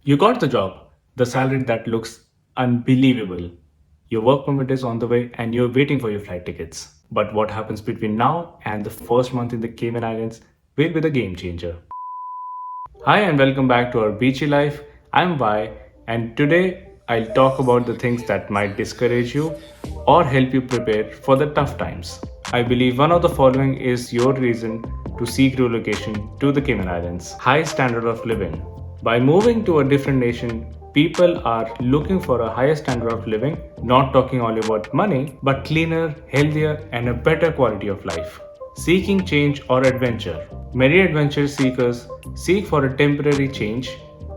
You got the job, the salary that looks unbelievable. Your work permit is on the way and you're waiting for your flight tickets. But what happens between now and the first month in the Cayman Islands will be the game changer. Hi and welcome back to our beachy life. I'm Vi, and today I'll talk about the things that might discourage you or help you prepare for the tough times. I believe one of the following is your reason to seek relocation to the Cayman Islands. High standard of living. By moving to a different nation, people are looking for a higher standard of living, not talking only about money, but cleaner, healthier, and a better quality of life. Seeking change or adventure. Many adventure seekers seek for a temporary change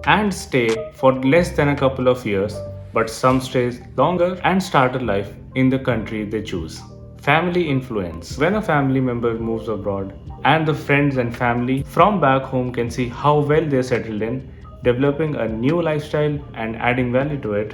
and stay for less than a couple of years, but some stay longer and start a life in the country they choose. Family influence. When a family member moves abroad and the friends and family from back home can see how well they settled in, developing a new lifestyle and adding value to it,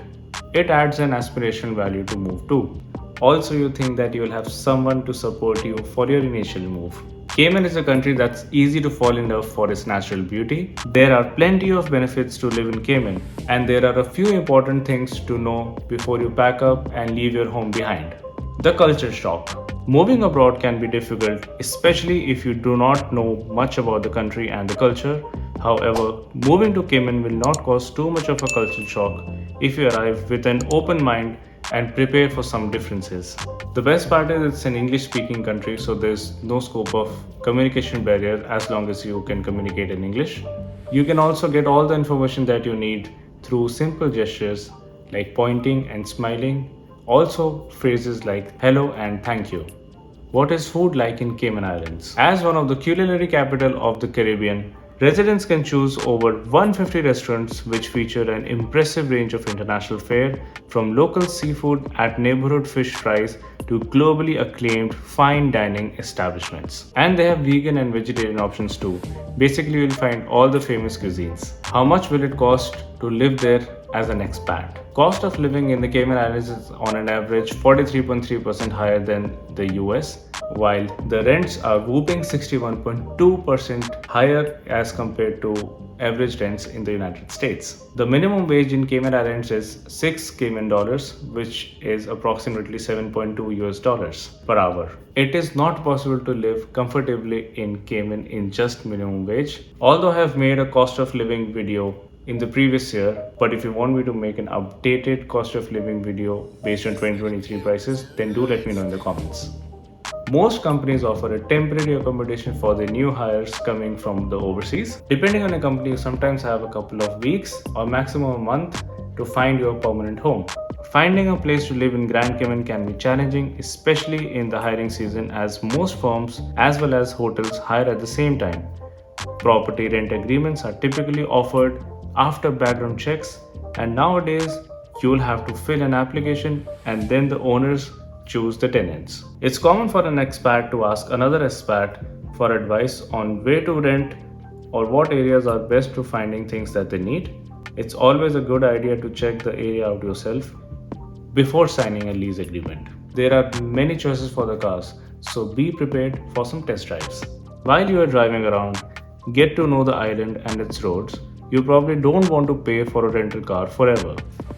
it adds an aspirational value to move to. Also, you think that you will have someone to support you for your initial move. Cayman is a country that's easy to fall in love for its natural beauty. There are plenty of benefits to live in Cayman, and there are a few important things to know before you pack up and leave your home behind. The culture shock. Moving abroad can be difficult, especially if you do not know much about the country and the culture. However, moving to Cayman will not cause too much of a culture shock if you arrive with an open mind and prepare for some differences. The best part is it's an English speaking country, so there's no scope of communication barrier as long as you can communicate in English. You can also get all the information that you need through simple gestures like pointing and smiling, also phrases like hello and thank you. What is food like in Cayman Islands? As one of the culinary capital of the Caribbean, residents can choose over 150 restaurants which feature an impressive range of international fare, from local seafood at neighborhood fish fries to globally acclaimed fine dining establishments. And they have vegan and vegetarian options too. Basically, you'll find all the famous cuisines. How much will it cost to live there as an expat? Cost of living in the Cayman Islands is on an average 43.3% higher than the US, while the rents are whooping 61.2% higher as compared to average rents in the United States. The minimum wage in Cayman Islands is 6 Cayman dollars, which is approximately 7.2 US dollars per hour. It is not possible to live comfortably in Cayman in just minimum wage. Although I have made a cost of living video in the previous year, but if you want me to make an updated cost of living video based on 2023 prices, then do let me know in the comments. Most companies offer a temporary accommodation for the new hires coming from the overseas. Depending on a company, you sometimes have a couple of weeks or maximum a month to find your permanent home. Finding a place to live in Grand Cayman can be challenging, especially in the hiring season, as most firms as well as hotels hire at the same time. Property rent agreements are typically offered after background checks, and nowadays you'll have to fill an application and then the owners choose the tenants. It's common for an expat to ask another expat for advice on where to rent or what areas are best to finding things that they need. It's always a good idea to check the area out yourself before signing a lease agreement. There are many choices for the cars, so be prepared for some test drives. While you are driving around, get to know the island and its roads. You probably don't want to pay for a rental car forever.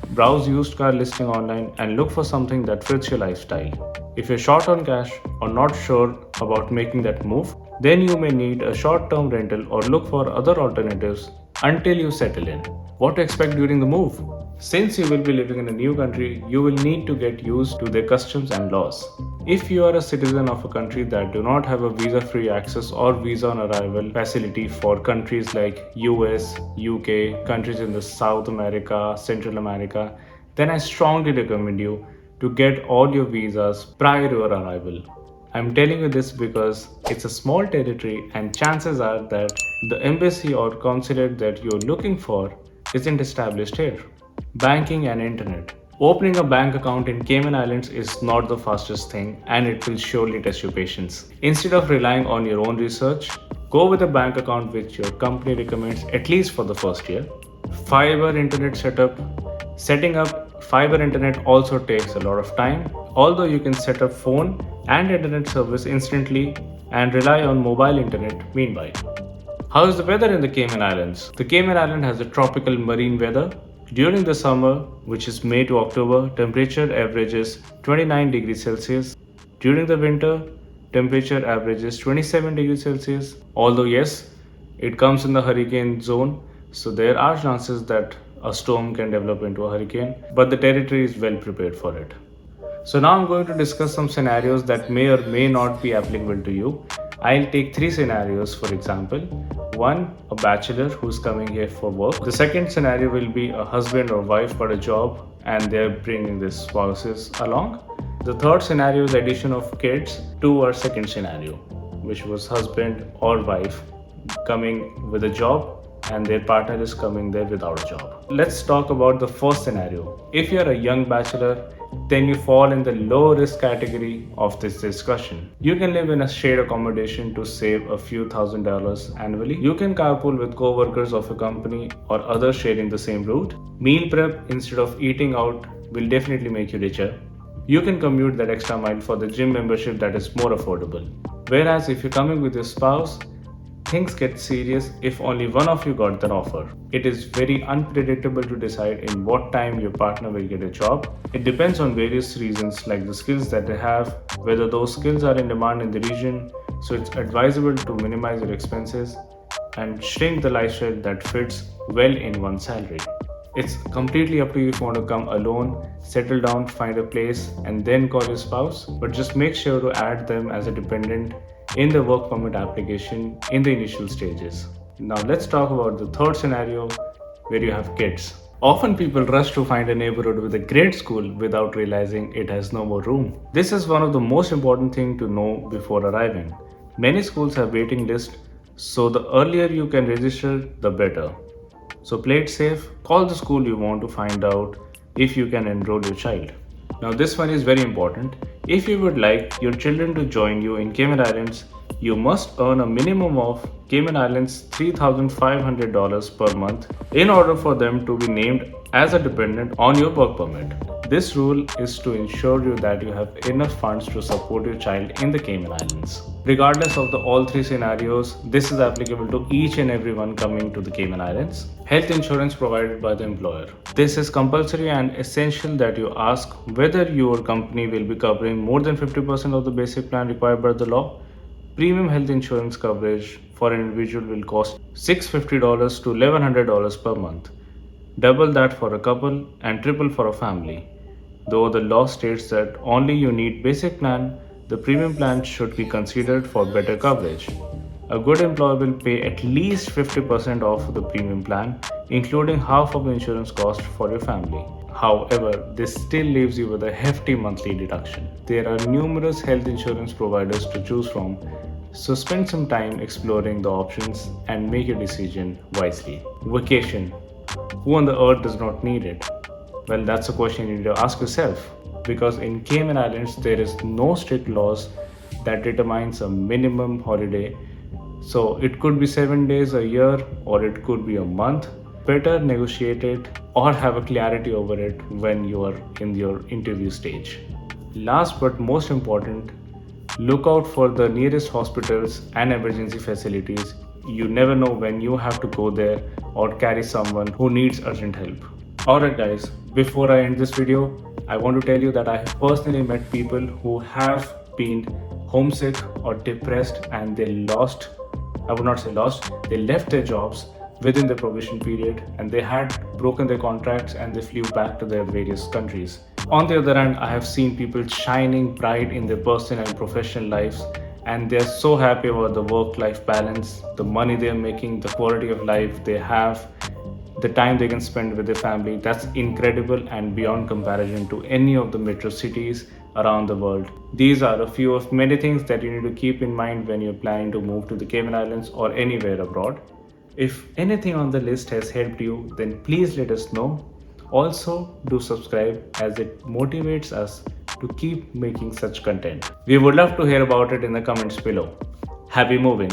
Browse used car listing online and look for something that fits your lifestyle. If you're short on cash or not sure about making that move, then you may need a short-term rental or look for other alternatives until you settle in. What to expect during the move? Since you will be living in a new country, you will need to get used to their customs and laws. If you are a citizen of a country that do not have a visa-free access or visa on arrival facility for countries like US, UK, countries in the South America, Central America, then I strongly recommend you to get all your visas prior to your arrival. I'm telling you this because it's a small territory and chances are that the embassy or consulate that you're looking for isn't established here. Banking and internet. Opening a bank account in Cayman Islands is not the fastest thing and it will surely test your patience. Instead of relying on your own research, go with a bank account which your company recommends at least for the first year. Fiber internet setup. Setting up fiber internet also takes a lot of time, although you can set up phone and internet service instantly and rely on mobile internet meanwhile. How is the weather in the Cayman Islands? The Cayman Island has a tropical marine weather. During the summer, which is May to October, temperature averages 29 degrees Celsius. During the winter, temperature averages 27 degrees Celsius. Although yes, it comes in the hurricane zone, so there are chances that a storm can develop into a hurricane, but the territory is well prepared for it. So now I'm going to discuss some scenarios that may or may not be applicable to you. I'll take three scenarios for example. One, a bachelor who's coming here for work. The second scenario will be a husband or wife got a job and they're bringing their spouses along. The third scenario is addition of kids to our second scenario, which was husband or wife coming with a job and their partner is coming there without a job. Let's talk about the first scenario. If you're a young bachelor, then you fall in the low risk category of this discussion. You can live in a shared accommodation to save a few $1,000s annually. You can carpool with co-workers of a company or others sharing the same route. Meal prep instead of eating out will definitely make you richer. You can commute that extra mile for the gym membership that is more affordable. Whereas if you're coming with your spouse, things get serious if only one of you got that offer. It is very unpredictable to decide in what time your partner will get a job. It depends on various reasons like the skills that they have, whether those skills are in demand in the region, so it's advisable to minimize your expenses and shrink the lifestyle that fits well in one salary. It's completely up to you if you want to come alone, settle down, find a place, and then call your spouse, but just make sure to add them as a dependent in the work permit application in the initial stages. Now let's talk about the third scenario where you have kids. Often people rush to find a neighborhood with a great school without realizing it has no more room. This is one of the most important things to know before arriving. Many schools have waiting lists, so the earlier you can register, the better. So play it safe, call the school you want to find out if you can enroll your child. Now this one is very important. If you would like your children to join you in Cayman Islands, you must earn a minimum of Cayman Islands $3,500 per month in order for them to be named as a dependent on your work permit. This rule is to ensure you that you have enough funds to support your child in the Cayman Islands. Regardless of all three scenarios, this is applicable to each and everyone coming to the Cayman Islands. Health insurance provided by the employer. This is compulsory and essential that you ask whether your company will be covering more than 50% of the basic plan required by the law. Premium health insurance coverage for an individual will cost $650 to $1,100 per month. Double that for a couple and triple for a family. Though the law states that only you need basic plan, the premium plan should be considered for better coverage. A good employer will pay at least 50% of the premium plan, including half of the insurance cost for your family. However, this still leaves you with a hefty monthly deduction. There are numerous health insurance providers to choose from, so spend some time exploring the options and make your decision wisely. Vacation. Who on the earth does not need it? Well, that's a question you need to ask yourself, because in Cayman Islands there is no strict laws that determines a minimum holiday. So it could be 7 days a year or it could be a month. Better negotiate it or have a clarity over it when you are in your interview stage. Last but most important, look out for the nearest hospitals and emergency facilities. You never know when you have to go there or carry someone who needs urgent help. Alright guys, before I end this video, I want to tell you that I have personally met people who have been homesick or depressed and they lost, I would not say lost, they left their jobs within the probation period and they had broken their contracts and they flew back to their various countries. On the other hand, I have seen people shining bright in their personal and professional lives and they're so happy about the work-life balance, the money they're making, the quality of life they have, the time they can spend with their family. That's incredible and beyond comparison to any of the metro cities around the world. These are a few of many things that you need to keep in mind when you're planning to move to the Cayman Islands or anywhere abroad. If anything on the list has helped you, then please let us know. Also, do subscribe as it motivates us to keep making such content. We would love to hear about it in the comments below. Happy moving!